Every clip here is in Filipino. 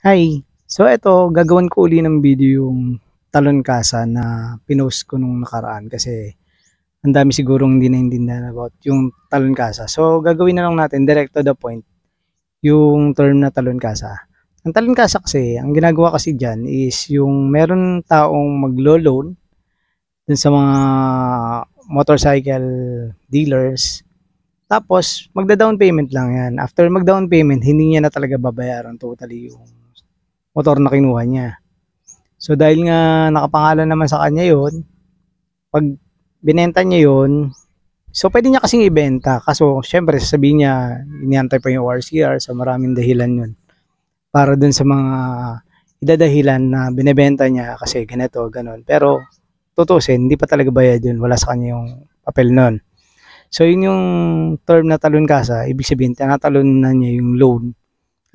Hi. So eto, gagawin ko uli ng video yung talon kasa na pinost ko nung nakaraan kasi ang dami sigurong hindi naintindihan about yung talon kasa. So gagawin na lang natin direct to the point yung term na talon kasa. Ang talon kasa kasi, ang ginagawa kasi dyan is yung meron taong maglo-loan dun sa mga motorcycle dealers. Tapos magda-down payment lang yan. After mag-down payment, hindi niya na talaga babayaran totally yung motor na kinuha niya. So dahil nga nakapangalan naman sa kanya yon, pag binenta niya yon, so pwede niya kasing ibenta. Kaso syempre sasabihin niya, iniantay pa yung ORCR, so maraming dahilan yun. Para dun sa mga idadahilan na binebenta niya kasi ganito, ganun. Pero tutusin, hindi pa talaga bayad yun. Wala sa kanya yung papel nun. So yun yung term na talon kasa, ibig sabihin, tinatalon na niya yung loan.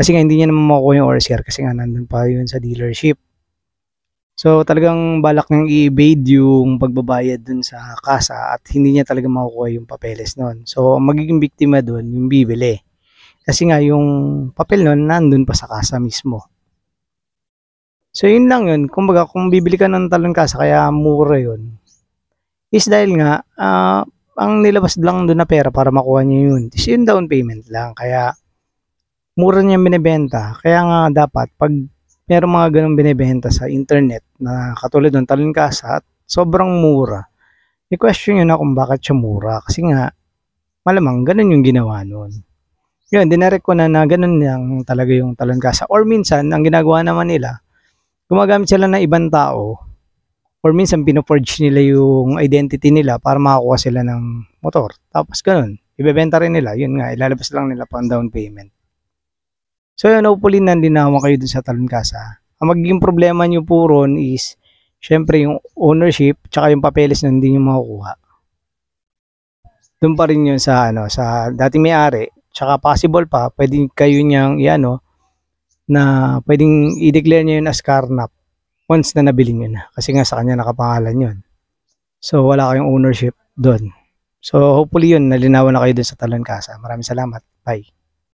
Kasi nga hindi niya naman makukuha yung ORCR kasi nga nandun pa yun sa dealership. So talagang balak niyang i-evade yung pagbabayad dun sa kasa at hindi niya talaga makukuha yung papeles nun. So ang magiging biktima dun yung bibili. Kasi nga yung papel nun nandun pa sa kasa mismo. So yun lang yun. Kumbaga kung bibili ka ng talon kasa kaya mura yun. Is dahil nga ang nilabas lang dun na pera para makuha niya yun. Is yung down payment lang. Kaya mura niya binebenta. Kaya nga dapat pag merong mga ganong binebenta sa internet na katulad ng talon kasa at sobrang mura, i-question nyo na kung bakit siya mura. Kasi nga, malamang ganun yung ginawa nun. Yun, dinarek ko na ganun lang talaga yung talon kasa. Or minsan, ang ginagawa naman nila, gumagamit sila ng ibang tao or minsan pinoforge nila yung identity nila para makakuha sila ng motor. Tapos ganun, ibebenta rin nila. Yun nga, ilalabas lang nila pang down payment. So yun, hopefully nandinawan kayo dun sa talon kasa. Ang magiging problema nyo po ron is, syempre yung ownership, tsaka yung papeles na hindi nyo makukuha. Doon pa rin yun sa, sa dating may-ari, tsaka possible pa, pwedeng kayo niyang, na pwedeng i-declare nyo yun as carnap once na nabili nyo na. Kasi nga sa kanya nakapangalan yun. So wala kayong ownership doon. So hopefully yun, nalinawan na kayo dun sa talon kasa. Maraming salamat. Bye.